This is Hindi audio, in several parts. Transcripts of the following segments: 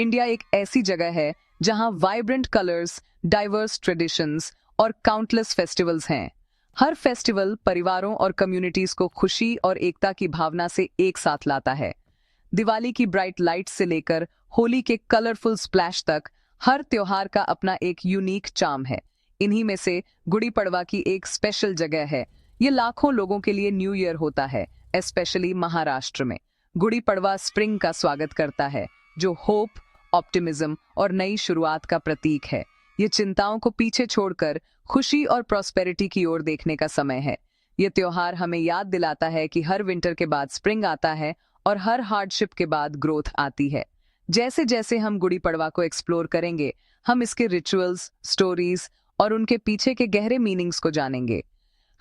इंडिया एक ऐसी जगह है जहां वाइब्रेंट कलर्स, डाइवर्स ट्रेडिशंस और काउंटलेस फेस्टिवल्स हैं। हर फेस्टिवल परिवारों और कम्युनिटीज को खुशी और एकता की भावना से एक साथ लाता है। दिवाली की ब्राइट लाइट्स से लेकर होली के कलरफुल स्प्लैश तक हर त्योहार का अपना एक यूनिक चार्म है। इन्हीं में से गुड़ी पड़वा की एक स्पेशल जगह है। ये लाखों लोगों के लिए न्यू ईयर होता है, स्पेशली महाराष्ट्र में। गुड़ी पड़वा स्प्रिंग का स्वागत करता है, जो होप, ऑप्टिमिज्म और नई शुरुआत का प्रतीक है। ये चिंताओं को पीछे छोड़कर खुशी और प्रॉस्पेरिटी की ओर देखने का समय है। ये त्योहार हमें याद दिलाता है कि हर विंटर के बाद स्प्रिंग आता है और हर हार्डशिप के बाद ग्रोथ आती है। जैसे जैसे हम गुड़ी पड़वा को एक्सप्लोर करेंगे, हम इसके रिचुअल्स, स्टोरीज और उनके पीछे के गहरे मीनिंग्स को जानेंगे।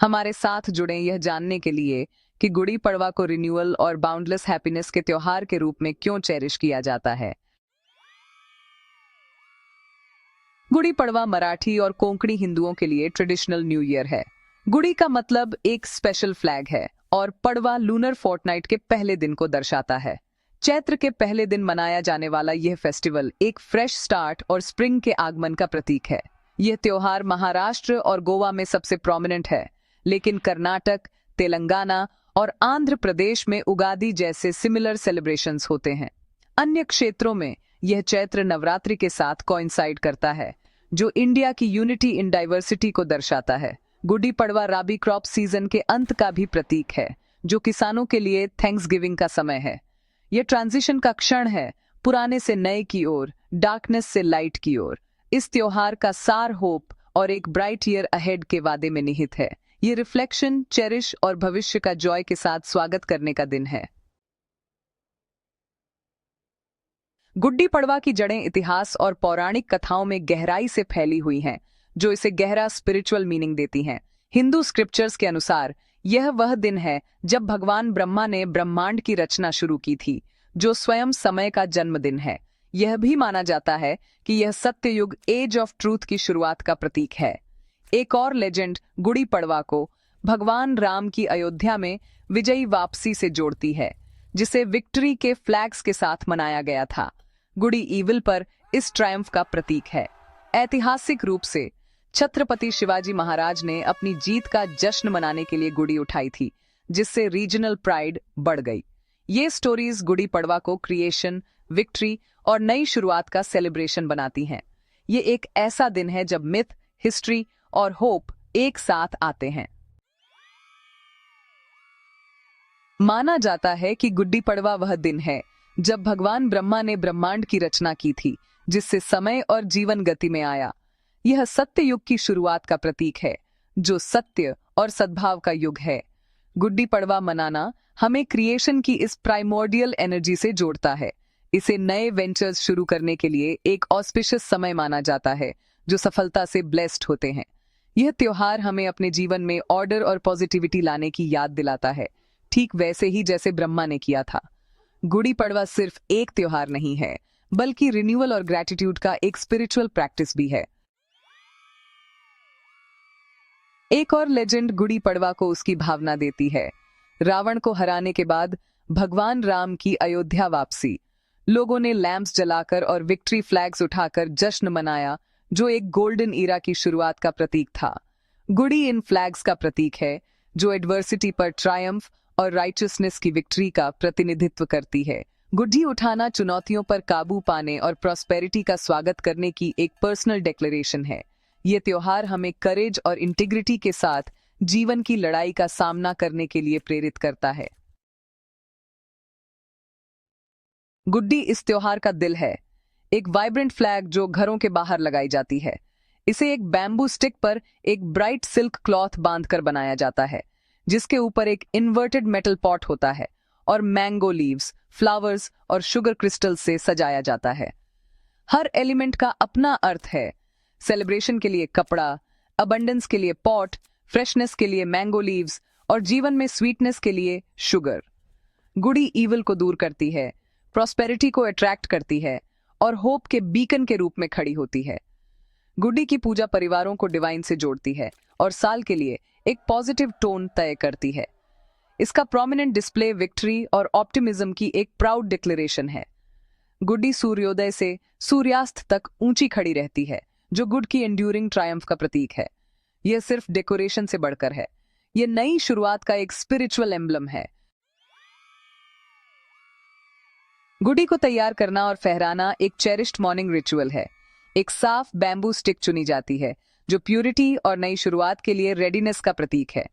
हमारे साथ जुड़े यह जानने के लिए कि गुड़ी पड़वा को रिन्यूअल और बाउंडलेस हैप्पीनेस के त्योहार के रूप में क्यों चेरिश किया जाता है। गुड़ी पड़वा मराठी और कोंकणी हिंदुओं के लिए ट्रेडिशनल न्यू ईयर है। गुड़ी का मतलब एक स्पेशल फ्लैग है और पड़वा लूनर फोर्टनाइट के पहले दिन को दर्शाता है। चैत्र के पहले दिन मनाया जाने वाला यह फेस्टिवल एक फ्रेश स्टार्ट और स्प्रिंग के आगमन का प्रतीक है। यह त्योहार महाराष्ट्र और गोवा में सबसे प्रोमिनेंट है, लेकिन कर्नाटक, तेलंगाना और आंध्र प्रदेश में उगादी जैसे सिमिलर सेलिब्रेशंस होते हैं। अन्य क्षेत्रों में यह चैत्र नवरात्रि के साथ कोइंसाइड करता है, जो इंडिया की यूनिटी इन डाइवर्सिटी को दर्शाता है। गुड़ी पड़वा राबी क्रॉप सीजन के अंत का भी प्रतीक है, जो किसानों के लिए थैंक्सगिविंग का समय है। यह ट्रांजिशन का क्षण है, पुराने से नए की ओर, डार्कनेस से लाइट की ओर। इस त्योहार का सार होप और एक ब्राइट ईयर अहेड के वादे में निहित है। ये रिफ्लेक्शन, चेरिश और भविष्य का जॉय के साथ स्वागत करने का दिन है। गुड्डी पड़वा की जड़ें इतिहास और पौराणिक कथाओं में गहराई से फैली हुई हैं, जो इसे गहरा स्पिरिचुअल मीनिंग देती हैं। हिंदू स्क्रिप्चर्स के अनुसार यह वह दिन है जब भगवान ब्रह्मा ने ब्रह्मांड की रचना शुरू की थी, जो स्वयं समय का जन्मदिन है। यह भी माना जाता है कि यह सत्ययुग, एज ऑफ ट्रूथ की शुरुआत का प्रतीक है। एक और लेजेंड गुड़ी पड़वा को भगवान राम की अयोध्या में विजयी वापसी से जोड़ती है, जिसे विक्ट्री के फ्लैग्स के साथ मनाया गया था। गुड़ी ईविल पर इस ट्रायम्फ का प्रतीक है। ऐतिहासिक रूप से छत्रपति शिवाजी महाराज ने अपनी जीत का जश्न मनाने के लिए गुड़ी उठाई थी, जिससे रीजनल प्राइड बढ़ गई। ये स्टोरीज गुड़ी पड़वा को क्रिएशन, विक्ट्री और नई शुरुआत का सेलिब्रेशन बनाती हैं। ये एक ऐसा दिन है जब मिथ, हिस्ट्री और होप एक साथ आते हैं। माना जाता है कि गुड्डी पड़वा वह दिन है जब भगवान ब्रह्मा ने ब्रह्मांड की रचना की थी, जिससे समय और जीवन गति में आया। यह सत्य युग की शुरुआत का प्रतीक है, जो सत्य और सद्भाव का युग है। गुड्डी पड़वा मनाना हमें क्रिएशन की इस प्राइमोर्डियल एनर्जी से जोड़ता है। इसे नए वेंचर्स शुरू करने के लिए एक ऑस्पिशियस समय माना जाता है, जो सफलता से ब्लेस्ड होते हैं। यह त्योहार हमें अपने जीवन में ऑर्डर और पॉजिटिविटी लाने की याद दिलाता है, ठीक वैसे ही जैसे ब्रह्मा ने किया था। गुड़ी पड़वा सिर्फ एक त्योहार नहीं है, बल्कि रिन्यूअल और ग्रैटिट्यूड का एक स्पिरिचुअल प्रैक्टिस भी है। एक और लेजेंड गुड़ी पड़वा को उसकी भावना देती है। रावण को हराने के बाद भगवान राम की अयोध्या वापसी। लोगों ने लैंप्स जलाकर और विक्ट्री फ्लैग्स उठाकर जश्न मनाया, जो एक गोल्डन ईरा की शुरुआत का प्रतीक था। गुड़ी इन फ्लैग्स का प्रतीक है, जो एडवर्सिटी पर ट्रायम्फ और राइचसनेस की विक्ट्री का प्रतिनिधित्व करती है। गुड्डी उठाना चुनौतियों पर काबू पाने और प्रॉस्पेरिटी का स्वागत करने की एक पर्सनल डिक्लेरेशन है। ये त्योहार हमें करेज और इंटीग्रिटी के साथ जीवन की लड़ाई का सामना करने के लिए प्रेरित करता है। गुड्डी इस त्योहार का दिल है, एक वाइब्रेंट फ्लैग जो घरों के बाहर लगाई जाती है। इसे एक बैम्बू स्टिक पर एक ब्राइट सिल्क क्लॉथ बांधकर बनाया जाता है, जिसके ऊपर एक इन्वर्टेड मेटल पॉट होता है और मैंगो लीव्स, फ्लावर्स और शुगर क्रिस्टल से सजाया जाता है। हर एलिमेंट का अपना अर्थ है। सेलिब्रेशन के लिए कपड़ा, अबंडेंस के लिए पॉट, फ्रेशनेस के लिए मैंगो लीव्स और जीवन में स्वीटनेस के लिए शुगर। गुड़ी ईविल को दूर करती है, प्रॉस्पेरिटी को अट्रैक्ट करती है और होप के बीकन के रूप में खड़ी होती है। गुड्डी की पूजा परिवारों को डिवाइन से जोड़ती है और साल के लिए एक पॉजिटिव टोन तय करती है। इसका प्रोमिनेंट डिस्प्ले विक्ट्री और ऑप्टिमिज्म की एक प्राउड डिक्लेरेशन है। गुड्डी सूर्योदय से सूर्यास्त तक ऊंची खड़ी रहती है, जो गुड की एंड्यूरिंग ट्रायम्फ का प्रतीक है। यह सिर्फ डेकोरेशन से बढ़कर है, यह नई शुरुआत का एक स्पिरिचुअल एम्बलम है। गुडी को तैयार करना और फहराना एक चेरिश्ड मॉर्निंग रिचुअल है। एक साफ बैम्बू स्टिक चुनी जाती है, जो प्यूरिटी और नई शुरुआत के लिए रेडीनेस का प्रतीक है।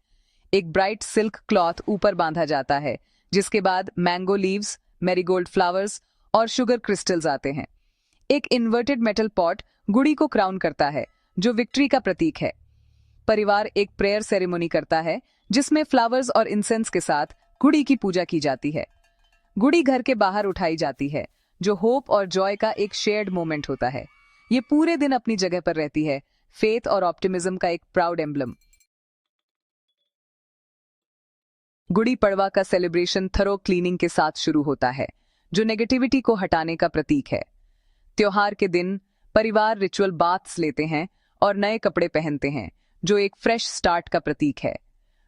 एक ब्राइट सिल्क क्लॉथ ऊपर बांधा जाता है, जिसके बाद मैंगो लीव्स, मैरीगोल्ड फ्लावर्स और शुगर क्रिस्टल्स आते हैं। एक इन्वर्टेड मेटल पॉट गुड़ी को क्राउन करता है, जो विक्ट्री का प्रतीक है। परिवार एक प्रेयर सेरेमनी करता है, जिसमें फ्लावर्स और इंसेंस के साथ गुड़ी की पूजा की जाती है। गुड़ी घर के बाहर उठाई जाती है, जो होप और जॉय का एक शेयर्ड मोमेंट होता है। ये पूरे दिन अपनी जगह पर रहती है, फेथ और ऑप्टिमिज्म का एक प्राउड एम्बलम। गुड़ी पड़वा का सेलिब्रेशन थरो क्लीनिंग के साथ शुरू होता है, जो नेगेटिविटी को हटाने का प्रतीक है। त्योहार के दिन परिवार रिचुअल बाथ्स लेते हैं और नए कपड़े पहनते हैं, जो एक फ्रेश स्टार्ट का प्रतीक है।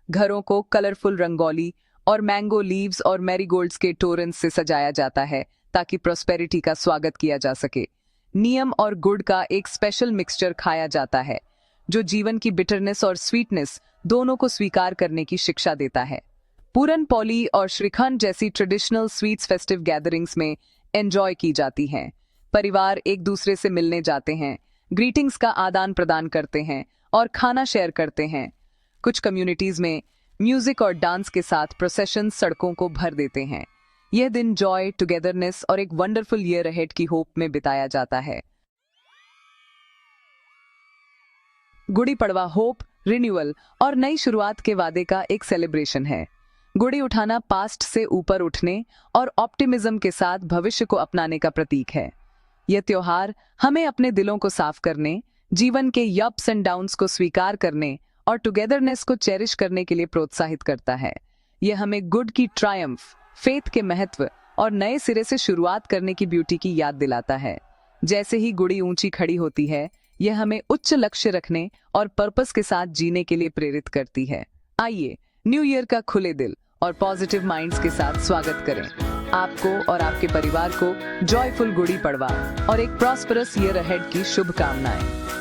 घरों को कलरफुल रंगोली और मैंगो लीव्स और मैरीगोल्ड्स के टोरेंस से सजाया जाता है, ताकि प्रॉस्पेरिटी का स्वागत किया जा सके। नियम और गुड़ का एक स्पेशल मिक्सचर खाया जाता है, जो जीवन की बिटरनेस और स्वीटनेस दोनों को स्वीकार करने की शिक्षा देता है। पूरन पोली और श्रीखंड जैसी ट्रेडिशनल स्वीट्स फेस्टिव गैदरिंग्स में एंजॉय की जाती हैं। परिवार एक दूसरे से मिलने जाते हैं, ग्रीटिंग्स का आदान प्रदान करते हैं और खाना शेयर करते हैं। कुछ कम्युनिटीज में म्यूजिक और डांस के साथ प्रोसेशन सड़कों को भर देते हैं। यह दिन जॉय, टुगेदरनेस और एक वंडरफुल ईयर अहेड की होप में बिताया जाता है। गुड़ी पड़वा होप, रिन्यूअल और नई शुरुआत के वादे का एक सेलिब्रेशन है। गुड़ी उठाना पास्ट से ऊपर उठने और ऑप्टिमिज्म के साथ भविष्य को अपनाने का प्रतीक है। यह त्योहार हमें अपने दिलों को साफ करने, जीवन के अप्स एंड डाउन्स को स्वीकार करने और टुगेदरनेस को चेरिश करने के लिए प्रोत्साहित करता है। यह हमें गुड की ट्रायम्फ, फेथ के महत्व और नए सिरे से शुरुआत करने की ब्यूटी की याद दिलाता है। जैसे ही गुड़ी ऊंची खड़ी होती है, यह हमें उच्च लक्ष्य रखने और पर्पस के साथ जीने के लिए प्रेरित करती है। आइए न्यू ईयर का खुले दिल और पॉजिटिव माइंड्स के साथ स्वागत करें। आपको और आपके परिवार को जॉयफुल गुड़ी पड़वा और एक प्रॉस्परस ईयर अहेड की शुभकामनाएं।